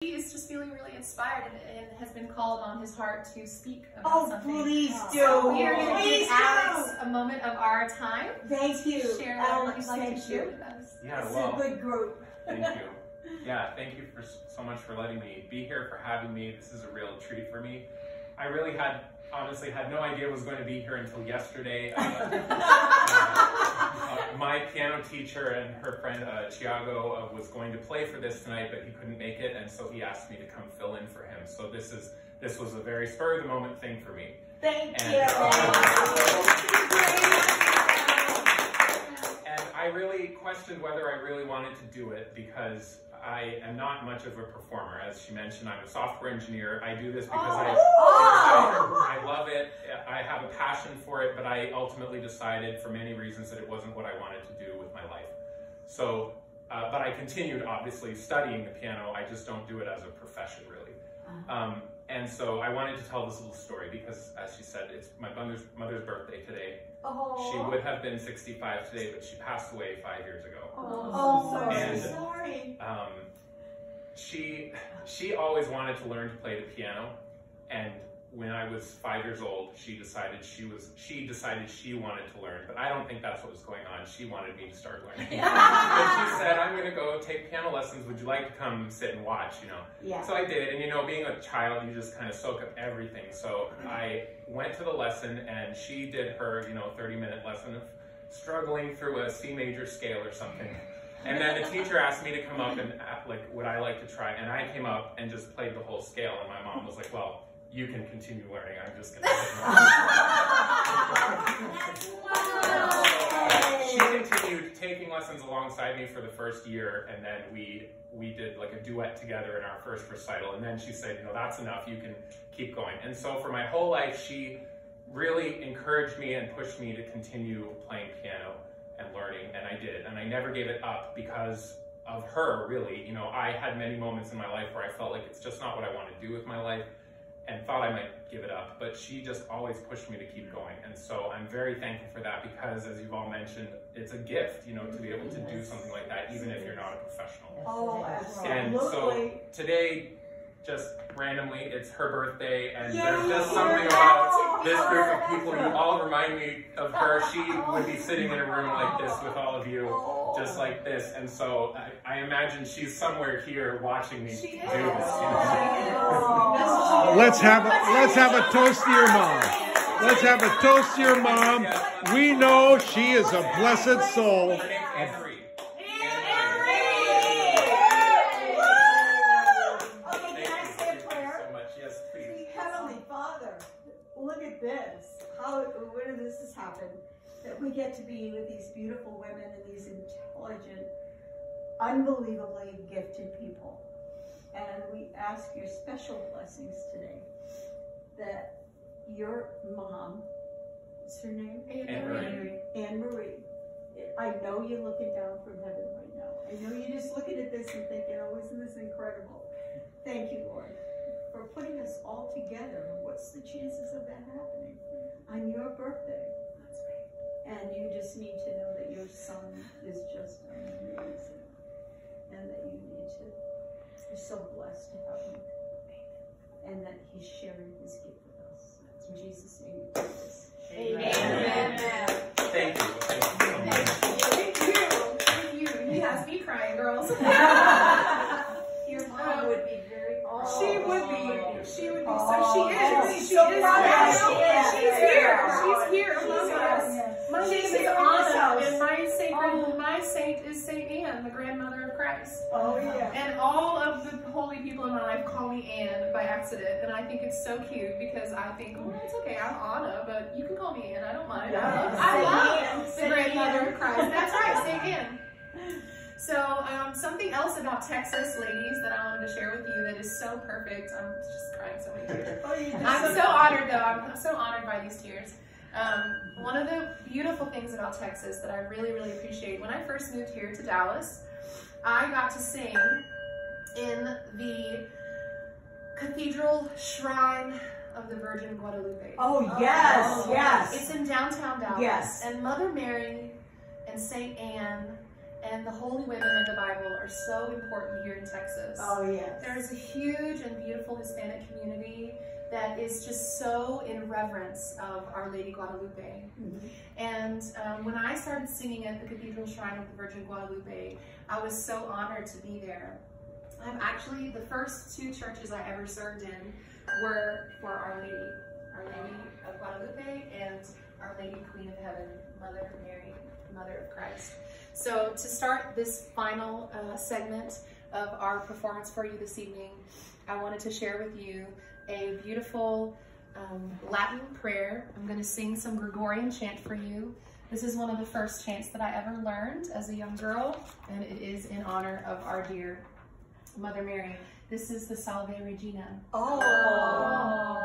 He is just feeling really inspired and has been called on his heart to speak about something. Oh, please do. So we are going to give Alex a moment of our time. Thank you. Share what you'd like to share with us. Yeah, It's well, a good group. thank you. Yeah, thank you so much for letting me be here, for having me. This is a real treat for me. I really honestly had no idea I was going to be here until yesterday. My piano teacher and her friend Thiago was going to play for this tonight, but he couldn't make it, and so he asked me to come fill in for him. So this was a very spur of the moment thing for me. Thank you. And I really questioned whether I really wanted to do it because I am not much of a performer. As she mentioned, I'm a software engineer. I do this because I love it. I have a passion for it, but I ultimately decided for many reasons that it wasn't what I wanted to do with my life. So, but I continued obviously studying the piano. I just don't do it as a profession really. And so I wanted to tell this little story because, as she said, it's my mother's birthday today. Oh. She would have been 65 today, but she passed away 5 years ago. Oh, and, sorry. She always wanted to learn to play the piano, and when I was 5 years old, she decided she wanted to learn, but I don't think that's what was going on. She wanted me to start learning. But she said, I'm going to go take piano lessons. Would you like to come sit and watch, you know? Yeah. So I did, and you know, being a child, you just kind of soak up everything. So I went to the lesson, and she did her, 30-minute lesson of struggling through a C major scale or something. And then the teacher asked me to come up and would I like to try? And I came up and just played the whole scale, and my mom was like, well, you can continue learning. I'm just going to She continued taking lessons alongside me for the first year, and then we did like a duet together in our first recital. And then she said, that's enough. You can keep going. And so for my whole life, she really encouraged me and pushed me to continue playing piano and learning, and I did. And I never gave it up because of her, really. I had many moments in my life where I felt like it's just not what I want to do with my life, and thought I might give it up, but she just always pushed me to keep going. And so I'm very thankful for that because, as you've all mentioned, it's a gift, to be able to do something like that, even if you're not a professional. Oh, absolutely. And so today, just randomly, it's her birthday, and there's just something about this group of people. You all remind me of her. She would be sitting in a room like this with all of you, just like this. And so I imagine she's somewhere here watching me do this. Let's have a toast to your mom. Let's have a toast to your mom. We know she is a blessed soul. Look at this. Where this has happened, that we get to be with these beautiful women and these intelligent, unbelievably gifted people. And we ask your special blessings today that your mom, what's her name? Anne Marie. I know you're looking down from heaven right now. I know you're just looking at this and thinking, oh, isn't this incredible? Thank you, Lord, for putting us all together. What's the chances of that happening on your birthday? That's right. And you just need to know that your son is just amazing, and that you're so blessed to have him, and that he's sharing his gift with us. In Jesus' name we do this. Amen. Amen. Thank you. Thank you so much. Thank you. He has me crying, girls. Your mom would be very proud. She would be. So she is. She's here. She's here among us. My name is Anna, and my saint is Saint Anne, the grandmother of Christ. Oh yeah. And all of the holy people in my life call me Anne by accident, and I think it's so cute because I think, oh, it's okay, I'm Anna, but you can call me Anne. I don't mind. I love the grandmother of Christ. That's right, Saint Anne. So something else about Texas, ladies, that I wanted to share with you that is so perfect. I'm just crying so many tears. I'm so honored, though. I'm so honored by these tears. One of the beautiful things about Texas that I really, really appreciate, when I first moved here to Dallas, I got to sing in the Cathedral Shrine of the Virgin Guadalupe. Oh, yes. It's in downtown Dallas. Yes. And Mother Mary and Saint Anne And the holy women of the Bible are so important here in Texas. Oh, yes. There's a huge and beautiful Hispanic community that is just so in reverence of Our Lady Guadalupe. Mm-hmm. And when I started singing at the Cathedral Shrine of the Virgin Guadalupe, I was so honored to be there. Actually, the first 2 churches I ever served in were for Our Lady of Guadalupe and Our Lady Queen of Heaven, Mother Mary, Mother of Christ. So to start this final segment of our performance for you this evening, I wanted to share with you a beautiful Latin prayer. I'm going to sing some Gregorian chant for you. This is one of the first chants that I ever learned as a young girl, and it is in honor of our dear Mother Mary. This is the Salve, Regina. Oh.